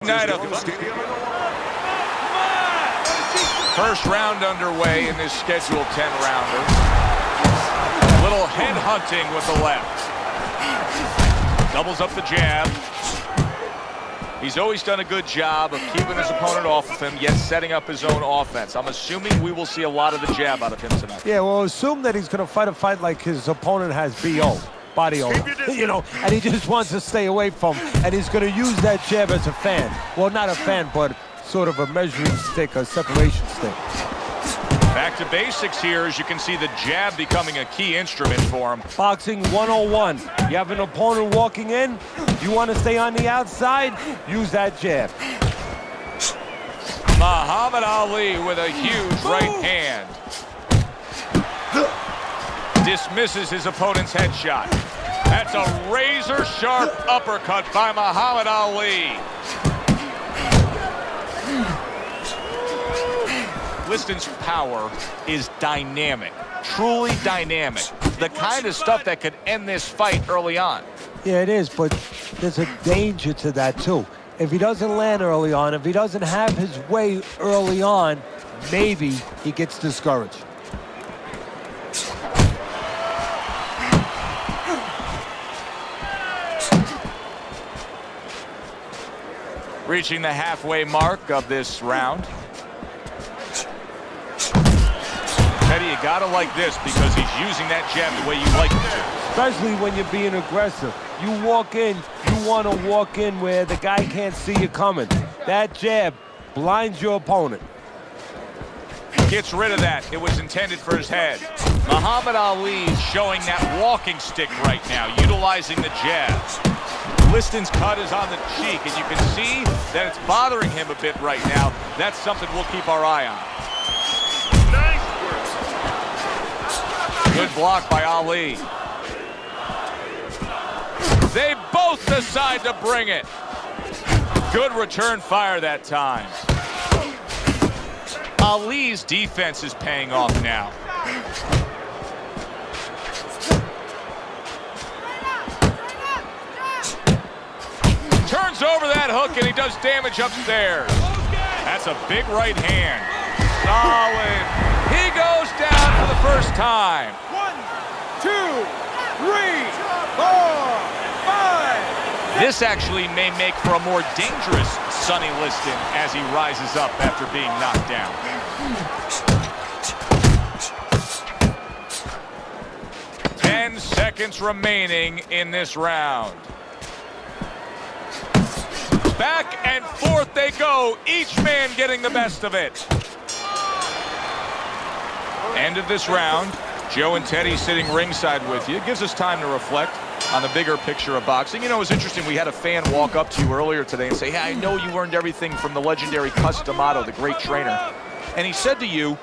Night of first round underway in this scheduled 10-rounder. Little head hunting with the left. Doubles up the jab. He's always done a good job of keeping his opponent off of him, yet setting up his own offense. I'm assuming we will see a lot of the jab out of him tonight. Yeah, well, assume that he's going to fight a fight like his opponent has BO. Body odor, you know, and he just wants to stay away from, and he's going to use that jab as a fan. Well, not a fan, but sort of a measuring stick, a separation stick. Back to basics here, as you can see the jab becoming a key instrument for him. Boxing 101. You have an opponent walking in, you want to stay on the outside, use that jab. Muhammad Ali with a huge right hand. Dismisses his opponent's headshot. That's a razor-sharp uppercut by Muhammad Ali. Liston's power is dynamic, truly dynamic. The kind of stuff that could end this fight early on. Yeah, it is, but there's a danger to that, too. If he doesn't land early on, if he doesn't have his way early on, maybe he gets discouraged. Reaching the halfway mark of this round. Teddy, you gotta like this because he's using that jab the way you like him to. Especially when you're being aggressive. You walk in, you want to walk in where the guy can't see you coming. That jab blinds your opponent. Gets rid of that. It was intended for his head. Muhammad Ali is showing that walking stick right now, utilizing the jab. Liston's cut is on the cheek, and you can see that it's bothering him a bit right now. That's something we'll keep our eye on. Good block by Ali. They both decide to bring it. Good return fire that time. Ali's defense is paying off now. Turns over that hook, and he does damage upstairs. That's a big right hand. Solid. He goes down for the first time. 1, 2, 3, 4, 5. This actually may make for a more dangerous Sonny Liston as he rises up after being knocked down. Ten seconds remaining in this round. Back and forth they go, each man getting the best of it. End of this round. Joe and Teddy sitting ringside with you. It gives us time to reflect on the bigger picture of boxing. You know, it was interesting. We had a fan walk up to you earlier today and say, hey, I know you learned everything from the legendary Cus D'Amato, the great trainer. And he said to you,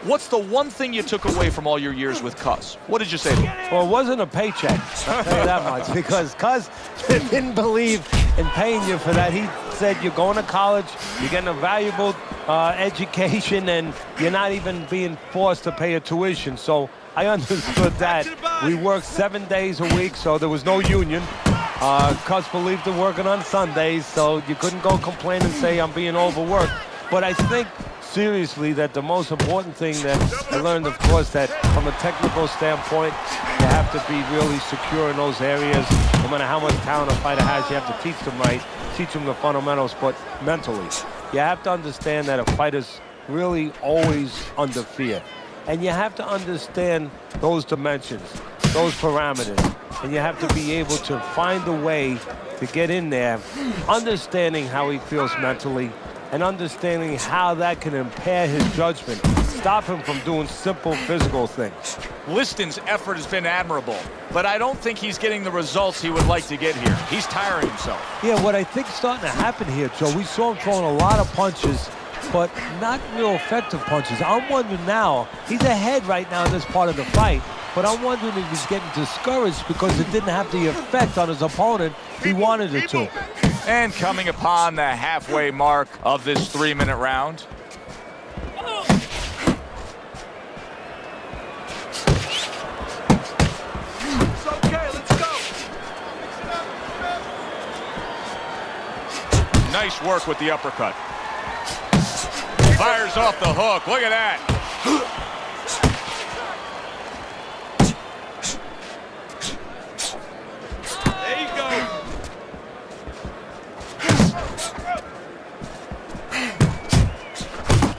what's the one thing you took away from all your years with Cus? What did you say to him? Well, it wasn't a paycheck, I'll tell you that much, because Cus didn't believe in paying you for that. He said you're going to college, you're getting a valuable education, and you're not even being forced to pay a tuition. So I understood that. We worked 7 days a week, so there was no union. Cus believed in working on Sundays, so you couldn't go complain and say I'm being overworked. But I think, seriously, that the most important thing that I learned, of course, that from a technical standpoint, you have to be really secure in those areas. No matter how much talent a fighter has, you have to teach them right, teach them the fundamentals, but mentally. You have to understand that a fighter's really always under fear. And you have to understand those dimensions, those parameters. And you have to be able to find a way to get in there, understanding how he feels mentally, and understanding how that can impair his judgment, stop him from doing simple physical things. Liston's effort has been admirable, but I don't think he's getting the results he would like to get here. He's tiring himself. Yeah, what I think is starting to happen here, Joe, we saw him throwing a lot of punches, but not real effective punches. I'm wondering now, he's ahead right now in this part of the fight, but I'm wondering if he's getting discouraged because it didn't have the effect on his opponent he wanted it to. And coming upon the halfway mark of this 3-minute round. It's okay, let's go. Nice work with the uppercut. Fires off the hook. Look at that. There you go.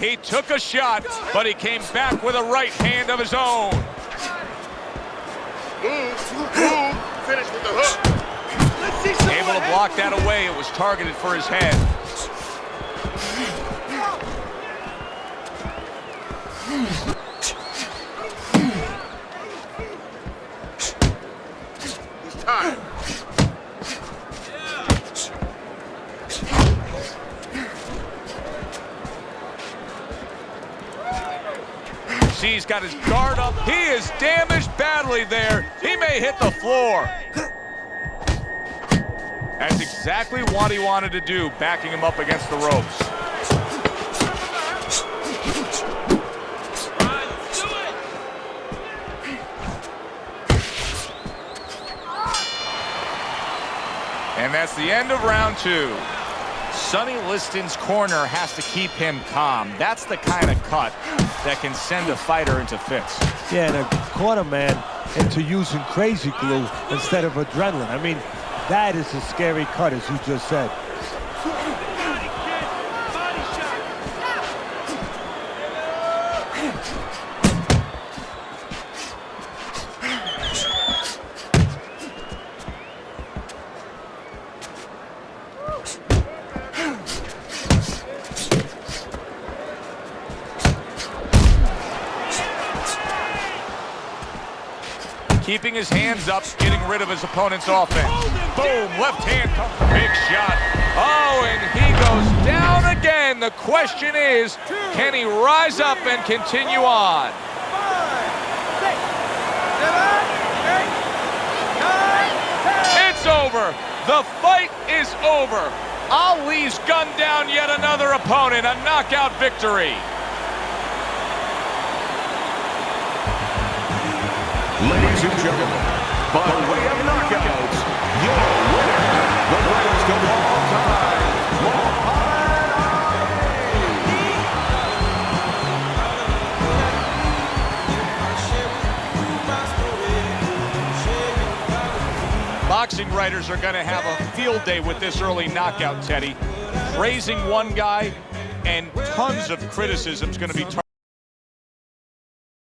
He took a shot, but he came back with a right hand of his own. Move. Finish with the hook. Let's see some Able to block that away. It was targeted for his head. He's tired. See, he's got his guard up. He is damaged badly there. He may hit the floor. That's exactly what he wanted to do, backing him up against the ropes. And that's the end of round 2. Sonny Liston's corner has to keep him calm. That's the kind of cut that can send a fighter into fits. Yeah, and a corner man into using crazy glue instead of adrenaline. I mean, that is a scary cut, as you just said. Keeping his hands up, getting rid of his opponent's offense. Boom, left hand, big shot. Oh, and he goes down again. The question is, can he rise up and continue on? 5, 6, 7, 8, 9, 10. It's over. The fight is over. Ali's gunned down yet another opponent, a knockout victory. Ladies and gentlemen, by way of knockouts, your winner, the greatest of all time, Boxing writers are going to have a field day with this early knockout, Teddy. Praising one guy and tons of criticism is going to be